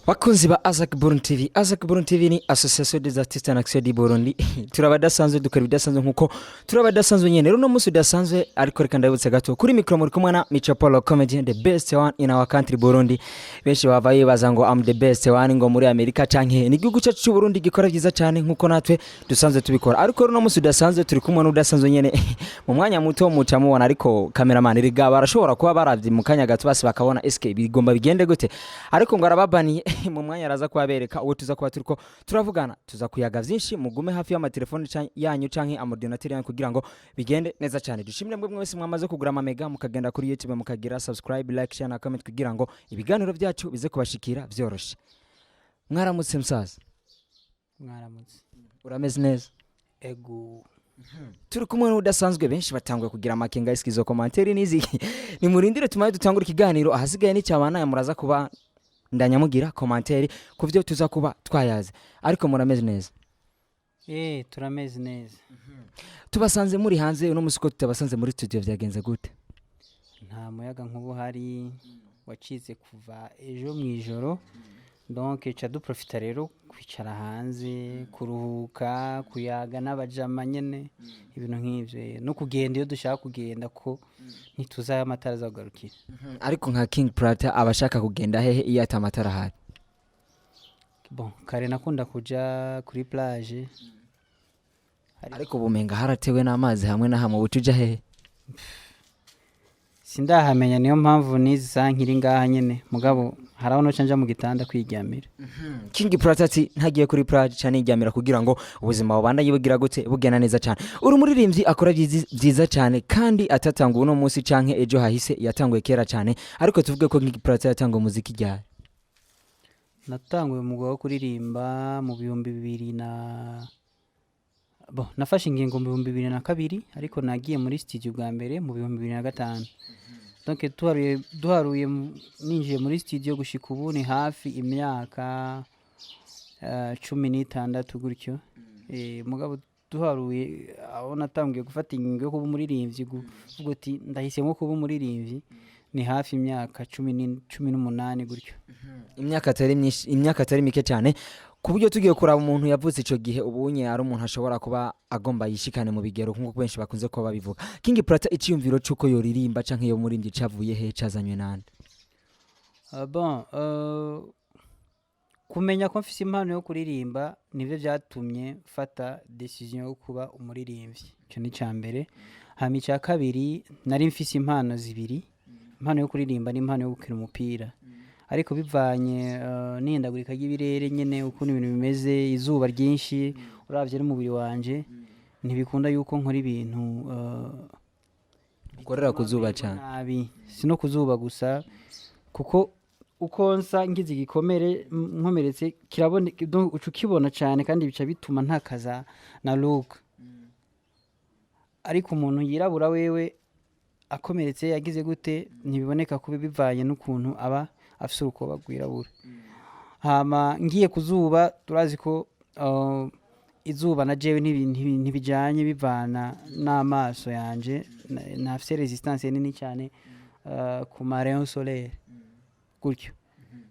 Bakunzi ba Azak Burundi TV. Azak Burundi TV ni Association des Artistes en Action du Burundi. Turabadasanzwe dukora ibidasanzwe nkuko turabadasanzwe nyene. Runo musi udasanzwe ariko reka ndabutse gato. Kuri micro muri kumwe na Micho Polo Comedy, the best one in our country Burundi. Benshi bavaye baza ngo am the best one ngo muri Amerika canke ni igihugu cyacu cy'u Burundi gikora byiza cyane nkuko natwe dusanzwe tubikora. Ariko runo musi udasanzwe turi kumwe n'udasanzwe nyene. Mu mwanya muto muca mubona ariko cameraman riga barashobora kuba baravye mu kanya gato basi bakabona SK bigomba bigende gute. Ariko ngo arababaniye mu mwanya araza kubabereka uwo tuza kuba turiko turavugana tuza kuyaga vyinshi mugume hafi y'amatelefone yanyu canke amordinateur yanyu kugira ngo bigende neza cyane. Dushimire mwe mwese mwamaze kugura amamega mukagenda kuri YouTube mukagira subscribe like share na comment kugira ngo ibiganiro byacu bize kubashikira vyoroshe. Mwaramutse msaza. Mwaramutse. Urameze neza? Ego. Turi kumwe n'udasanzwe benshi batangwe kugira amakenga iskizo commentaire nizi. Ni murindire tumaye dutangura ikiganiro ahasigaye ni cyabana yamuraza kuba ndanyamugira commentaire kuvyo tuza kuba twayaze. Ariko murameze neza? Turameze neza. Tubasanze muri hanze uno musiko tutabasanze muri studio vyagenze gute? Nta muyaga nkubu hari wacize kuva ejo mwijoro. Donc cha duprofita rero kwicara hanze kuruhuka kuyaga n'abajama nyene ibintu nk'ivyo no kugenda iyo dushaka kugenda ko ntituzaye amatara zagarukira. Ariko nka King Plata abashaka kugenda hehe iyo atamatara hari? Bon kare nakunda kuja kuri plage. Ariko bumenga haratewe n'amazi hamwe na hamwe butuja hehe? Sindahamenya niyo mpamvu nizi sankiri ngaha nyene mugabo haraho canja mu gitanda kwiryamira. King Plata ati ntagiye kuri plage cyane iryamira kugira ngo ubuzima bubandanye bugira gute bugena neza cyane. Uri muririmbyi akora byiza cyane kandi atatanguye uno munsi canke ejo hahise yatanguye kera cyane ariko tuvuge ko King Plata yatanguye muziki ryari? Natanguye mu gwa kuririmba mu 2000 na nafashe ingingo mu 2002 ariko nagiye muri studio bwa mbere mu 2005. Donc duharuye ninjiye muri studio gushika ubu ni hafi imyaka 16 gutyo. Mugabo duharuye aho natangiye gufata ingingo yo kuba umuririmbyi kuvuga ati ndahisemo kuba umuririmbyi ni hafi imyaka 18 gutyo. Imyaka atari myinshi, imyaka atari mike cyane kuburyo tugiye kuraba umuntu yavutse ico gihe ubunye ari umuntu ashobora kuba agomba yishikane mu bigero nkuko benshi bakunze kuba babivuga. King Plata iciyumviro cuko yoririmba canke yo murindi cavuye he cazanywe nande? Kumenya ko mfise impano yo kuririmba nivyo vyatumye fata decision yo kuba umuririmbyi. Cyo ni cyambere. Hama icya kabiri nari mfise impano zibiri. Impano yo kuririmba ni impano yo gukina umupira. Ariko bivanye n'ihindagurika y'ibirere nyene ukuntu ibintu bimeze izuba ryinshi uravye n'umubiri wanje ntibikunda yuko nkora ibintu ukorera kuzuba cyane. Nabi sino kuzuba gusa kuko uko nsa ngize igikomere nkomeretse kirabone ucukibona cyane kandi bica bituma ntakaza na look. Ariko umuntu yirabura wewe akomeretse yagize gute ntibiboneka kuba bivanye n'ukuntu aba afise urukoba rwirabura. Hama ngiye kuzuba turazi ko izuba na jewe ntibijanye bivana n'amaso yanje nafise resistance nini cyane ku marrayon solaire gutyo.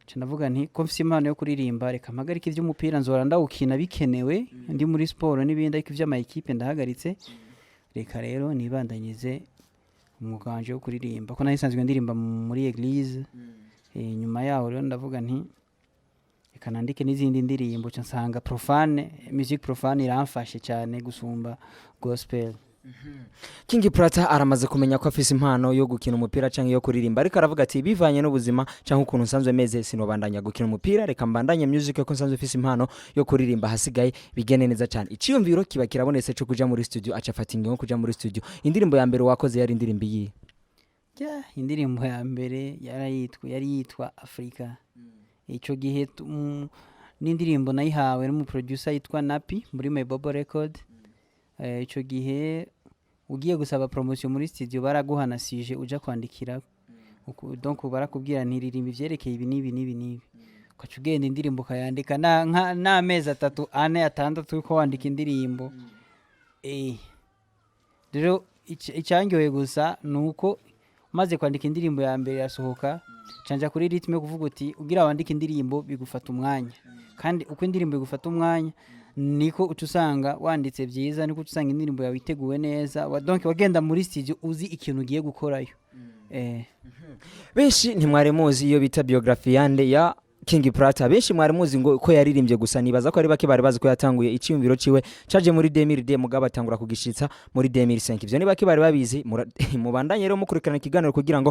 Canavuga nti ko mfise impano yo kuririmba reka mpagarika ivy'umupira nzora ndawukina bikenewe ndi muri sport n'ibindi ariko ivy'ama equipe ndahagaritse reka rero nibandanyize umwuga wanje wo kuririmba ko nahisanzwe ndirimba muri eglise. Nyuma yaho rero ndavuga nti reka nandike n'izindi ndirimbo nsanga profane music profane iramfashe cyane gusumba gospel. King Plata aramaze kumenya ko afise impano yo gukina umupira canke yo kuririmba ariko aravuga ati bivanye n'ubuzima canke ukuntu nsanzwe meze sinobandanya gukina umupira reka mbandanye music ko nsanzwe afise impano yo kuririmba hasigaye bigene neza cyane. Iciyumviro kiba kirabonetse cyo kuja muri studio aca fata ingingo kuja muri studio. Indirimbo ya mbere wakoze yari indirimbo iyi? Indirimbo ya mbere yari yitwa Afrika. Ico gihe n'indirimbo nayihawe n'umuproducer yitwa Napi muri My Bobo Record. Ico gihe ugiye gusaba promotion muri studio baraguhanasije uja kwandikira donc barakubwira ntiririmba ivyerekeye ibi nibi ukaca ugenda indirimbo kayandika na mezi 3 4 6 uko wandika indirimbo. Rero icyangiwe gusa nuko maze kwandika indirimbo ya mbere yasohoka canja kuri ritme kuvuga uti ugira wandika indirimbo bigufata umwanya kandi uko indirimbo igufata umwanya niko ucusanga wanditse byiza niko ucusanga indirimbo yawe iteguwe neza donc wagenda muri studio uzi ikintu ugiye gukorayo benshi ntimware muzi iyo bita biography yande ya King Plata benshi mwari muzi ngo ko yaririmbye gusa nibaza ko ari bake bari bazi ko yatanguye icyumviro ciwe caje muri 2000 mugabo atangura kugishitsa muri 2005 ivyo ni bake bari babizi mubandanye rero mukurikirana ikiganiro kugira ngo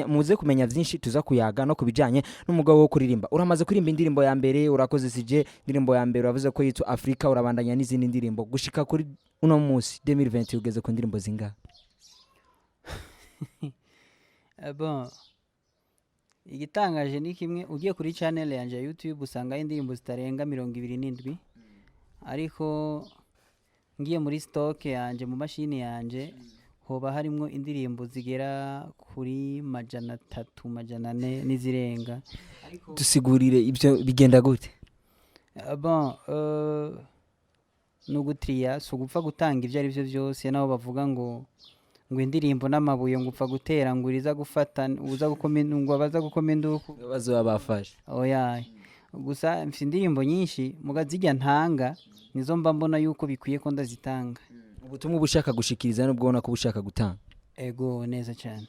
muze kumenya byinshi tuza kuyaga no kubijanye n'umugabo wo kuririmba uramaze kuririmba indirimbo ya mbere urakoze sije indirimbo ya mbere wavuze ko yitwa Afrika urabandanya n'izindi ndirimbo gushika kuri uno munsi 2020 ugeze ku ndirimbo zinga bon igitangaje ni kimwe ugiye kuri channel yanje ya YouTube usanga indirimbo zitarenga 27 ariko ngiye muri stock yanje mu mashini yanje hoba harimo indirimbo zigera kuri 300 400 nizirenga dusigurire ibyo bigenda gute bon nugutriya so gupfa gutanga ivyo ari byo byose naho bavuga ngo indirimbo n'amabuye ngo upfa gutera ngo uriza gufata uza gukomenda ngo abaza gukomenda uko bazo babafashe oya gusa mfite indirimbo nyinshi mugazijya ntanga nizo mba mbona yuko bikwiye ko ndazitanga ubutumwa ubushaka gushikiriza nubwo ubona ko ubushaka gutanga ego neza cyane